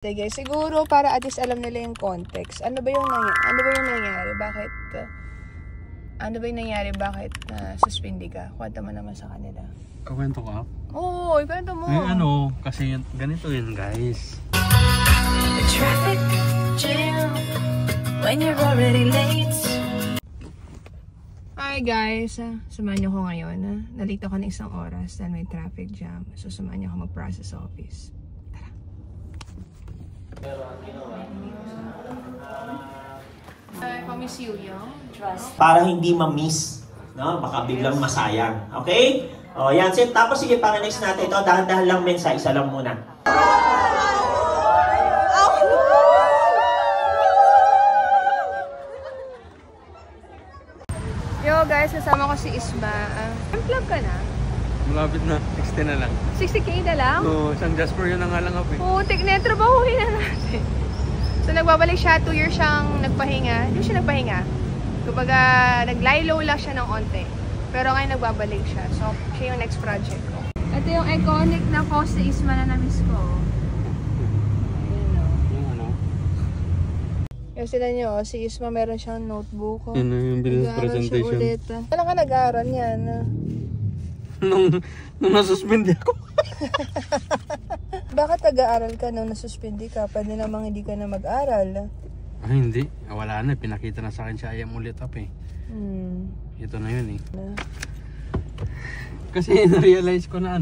Sige, siguro para at least alam nila yung context. Ano ba yung nangyari? Bakit suspindi ka? Kwento mo naman sa kanila. Kakwento ka? Oo, ikwento mo. Kasi ganito yun, guys. The traffic jam when you're already late. Hi guys, samahan niyo ko ngayon. Nalito ako ng 1 oras dahil may traffic jam. So samahan niyo ako mag-process office. Promise you yung trust. Para hindi ma-miss, no? Baka biglang masayang. Okay? O, yan. Sit. Tapos sige, pang-next natin ito. Dahan-dahan lang, mensa. Isa lang muna. Yo guys, kasama ko si Isma. Unplug ka na? Malapit na. 60 na lang. 60k na lang? Oo, isang Jasper yun na nga lang ako eh. Putik na, trabahuhin na natin. So nagbabalik siya, 2 years siyang nagpahinga. Hindi siya nagpahinga. Kumbaga, nag-lie low lang siya ng onte. Pero ngayon nagbabalik siya. So, siya yung next project ko. Ito yung iconic na post ni Isma na na-miss ko. Ayun o. Yung ano? Kasi sila nyo, si Isma meron siyang notebook. Yun yung business Nag-aaral presentation. siya ulit. Kailan ka nag-aaral yan? Nung nasuspindi ako. Bakit nag-aaral ka nung nasuspindi ka? Pwede namang hindi ka na mag-aral. Ay, hindi. Wala na. Pinakita na sa akin siya. Ayam ulit up eh. Ito na yun eh. Kasi na-realize ko na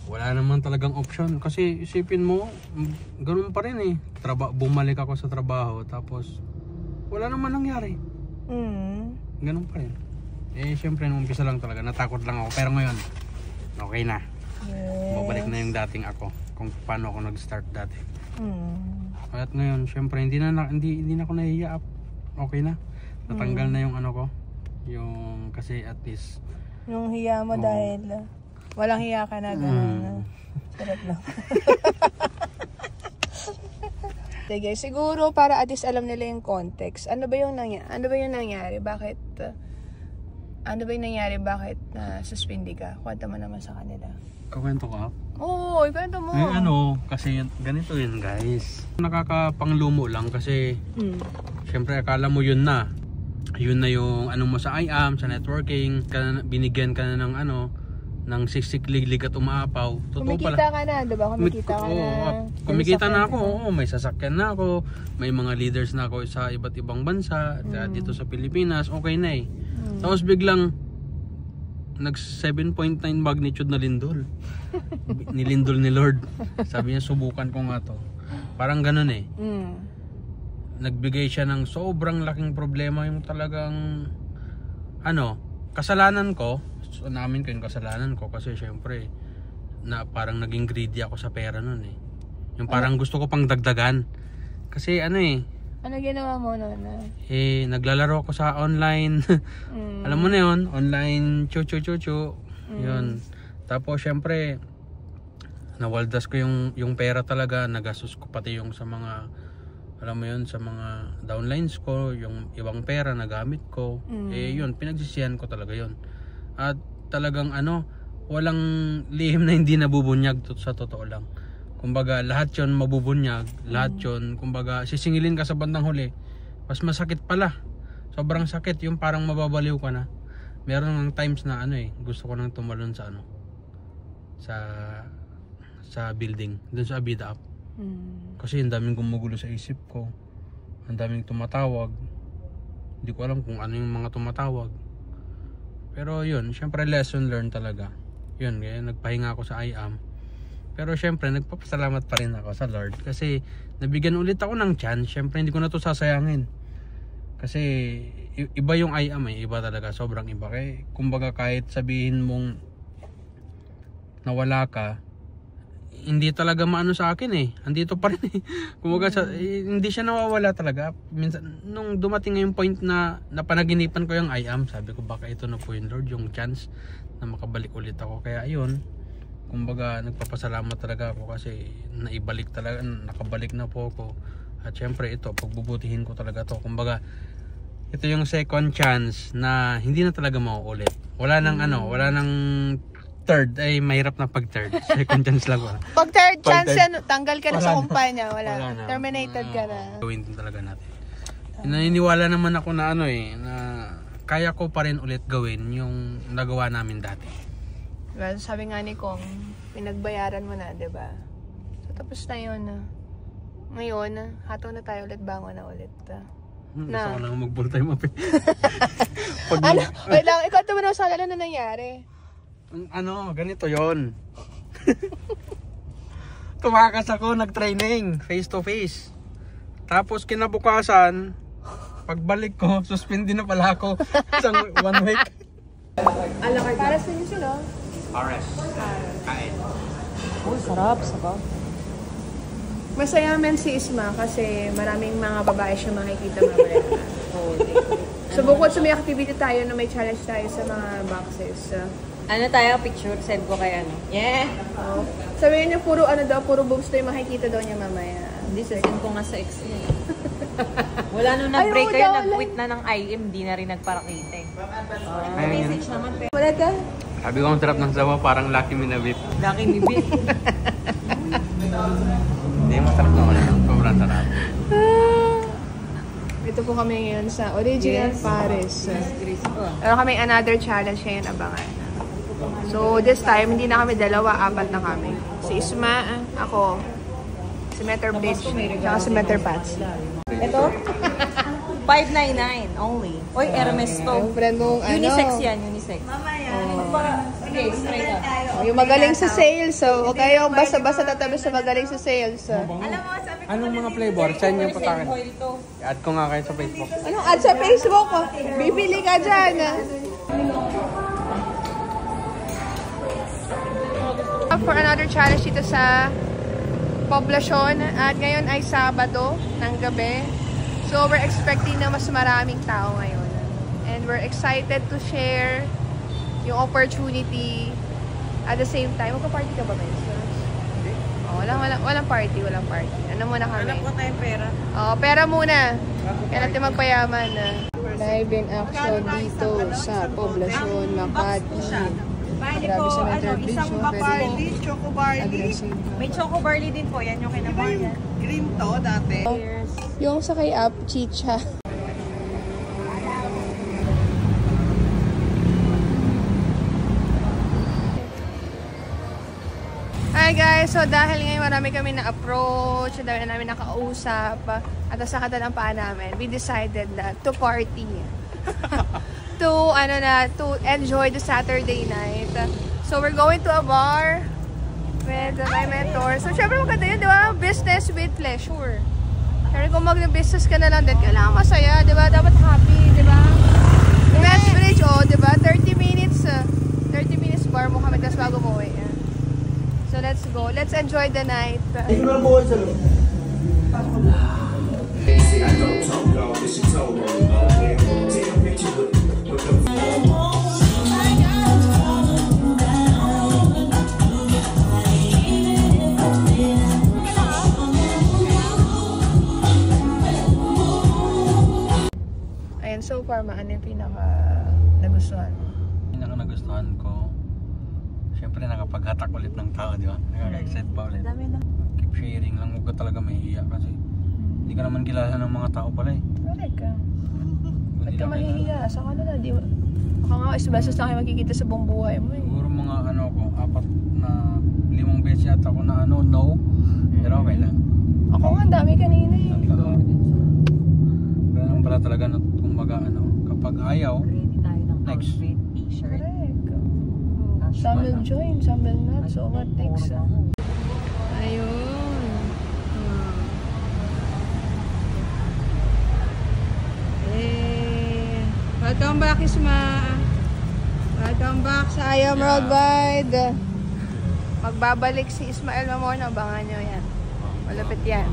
wala naman talagang option. Kasi isipin mo, ganun pa rin eh. Bumalik ako sa trabaho. Tapos, wala naman nangyari. Ganun pa rin. Eh, syempre, nung umpisa lang talaga. Natakot lang ako. Pero ngayon, okay na. Yes. Mabalik na yung dating ako. Kung paano ako nag-start dati. At ngayon, syempre, hindi na ako nahihiya. Okay na. Natanggal na yung ko. Yung, kasi at least. Yung hiya mo dahil walang hiya ka na. Ganun. Sarap lang. Sige, siguro para at least alam nila yung context. Ano ba yung nangyari? Bakit suspindi ka? Kwento mo naman sa kanila. Kakwento ka? Oo, ikwento mo. Kasi ganito yun, guys. Nakakapanglumo lang kasi syempre akala mo yun na yung mo sa IAM, sa networking, binigyan ka na ng ng siksik-liglig at umaapaw. Totoo Kumikita ka na, diba? Kumikita ka na. Kumikita na ako. Oo, may sasakyan na ako. May mga leaders na ako sa iba't ibang bansa. Dito sa Pilipinas, okay na eh. Tapos biglang nag 7.9 magnitude na lindol. Nilindol ni Lord. Sabi niya, subukan ko nga to. Parang ganun eh. Nagbigay siya ng sobrang laking problema, yung talagang kasalanan ko. So, namin ko yung kasalanan ko kasi syempre na parang naging greedy ako sa pera nun eh. Yung parang gusto ko pang dagdagan. Kasi ano ginawa mo nun? Naglalaro ako sa online. Alam mo na yun, online chuchu. Yun. Tapos syempre nawaldas ko yung pera talaga, nagastos ko pati yung sa mga sa mga downlines ko, yung ibang pera nagamit ko. Yun, pinagsisihan ko talaga yun. At talagang walang lihim na hindi nabubunyag sa totoo lang. Kumbaga lahat yun mabubunyag, lahat yun, kumbaga sisingilin ka sa bandang huli, mas masakit pala. Sobrang sakit, yung parang mababaliw ka na. Meron ng times na gusto ko nang tumalon sa sa building, dun sa Abida Up. Kasi ang daming gumugulo sa isip ko. Ang daming tumatawag. Hindi ko alam kung ano yung mga tumatawag. Pero yun, syempre lesson learned talaga. Yun, kaya nagpahinga ako sa IAM. Pero syempre, nagpapasalamat pa rin ako sa Lord. Kasi nabigyan ulit ako ng chance. Syempre, hindi ko na to sasayangin. Kasi iba yung IAM iba talaga, sobrang iba. Kaya kumbaga kahit sabihin mong nawala ka, hindi talaga maano sa akin andito pa rin kumbaga hindi siya nawawala talaga. Minsan nung dumating ngayong point na napanaginipan ko yung IAM, sabi ko baka ito na po yung Lord, yung chance na makabalik ulit ako. Kaya ayun, kumbaga nagpapasalamat talaga ako kasi naibalik talaga, nakabalik na po ako. At syempre ito, pagbubutihin ko talaga to. Kumbaga ito yung second chance na hindi na talaga mauulit. Wala nang third, ay mahirap na pag third. Second chance lang wala. Pag third Pag chance third, yan, tanggal ka na sa wala na. kumpanya. Wala. Wala na. Terminated ka na. Gawin din talaga natin. Naniniwala naman ako na na kaya ko pa rin ulit gawin yung nagawa namin dati. Well, sabi nga ni Kong, pinagbayaran mo na, di ba? So, tapos na yun. Ngayon, hataw na tayo ulit, bangon na ulit. Gusto ko lang mag-full time up eh. Ano? Wait lang, ikaw naman ako sa na nangyari. Ganito yon. Tumakas ako, nag-training, face to face. Tapos kinabukasan, pagbalik ko, suspended na pala ako. Isang 1 week. Para sa inyo sila. RS. Kain. Oh, sarap, sarap. Masaya men si Isma kasi maraming mga babae siya makikita mamaya. So bukod sa may activity tayo na may challenge tayo sa mga boxes. Ano tayo, picture, send ko kay ano. Yeah! Sabihin niyo puro puro boobs tayo makikita daw niya mamaya. Hindi, send ko nga sa ex niya. Wala nung nag-break kayo, nag-quit na ng IM, di na rin nagparakita eh. Message naman. Wala ka? Sabi ko ang sarap ng sawa, parang Lucky Me na beef. Lucky Me beef. Hindi, masarap naman. Sobrang sarap. Ito po kami ngayon sa Original Paris. Pero kami another challenge ngayon abangan. So this time, hindi na kami dalawa, 4 na kami. Si Isma, ako, si Meter Bridge, tsaka si Meter Pats. Ito? 599 only. Oy, Hermes to. Yung friend mong Unisex yan, unisex. Sige, straight up. Yung magaling sa sales, so huwag kayong basta-basta tatabi sa magaling sa sales. Anong mga flavor? Saan yung patakin? I-add ko nga kayo sa Facebook. Anong ad sa Facebook? Bibili ka dyan. For another challenge dito sa Poblacion at ngayon ay Sabado ng gabi. So we're expecting na mas maraming tao ngayon. And we're excited to share yung opportunity at the same time. Magpa-party ka ba, Miles? Oh, walang party. Ano muna kami? Alam ko tayong pera. Oh, pera muna. Kaya natin magpayaman. Live in action dito sa Poblacion, Makati. Grabe sa Meter Bridge, very Choco barley. aggressive. May choco barley din po, yan yung kinabayan. Cream to dati. Yung sa kay Up, chicha. Hi guys! So dahil ngayon marami kami na-approach, dahil namin nakausap, at sa kata ng paa namin, we decided na to party. to enjoy the Saturday night. So we're going to a bar with my mentor. So syempre maganda yun, di ba? Business with pleasure. Syempre kung mag-business ka na lang din, kailangan masaya, di ba? Dapat happy, di ba? West Bridge, di ba? 30 minutes bar mo kami, tapos bago mo uwi. So let's go. Let's enjoy the night. Ayan, so far, ano yung pinaka-nagustuhan mo? Pinaka-nagustuhan ko, syempre nakapaghatak ulit ng tao, di ba? Nakaka-excite pa ulit. Keep sharing lang, huwag ka talaga mahihiya kasi hindi ka naman kilala ng mga tao pala eh. Correct ka. Ba't ka mahihiya? Saka na di ba? Baka nga, isbesos na kayo magkikita sa buong buhay mo eh. Siguro mga 5 beses yata ako na no. Pero okay lang. Ako nga, ang dami kanina eh. Ganun pala talaga kumbaga kapag ayaw, Ready tayo ng next. outfit, t-shirt. Correct. Some will join, some will not. So what next? Ayun. Welcome back, Isma. Welcome back sa I Am Worldwide. Magbabalik si Ismael Mamor, abangan nyo yan. Malapit yan.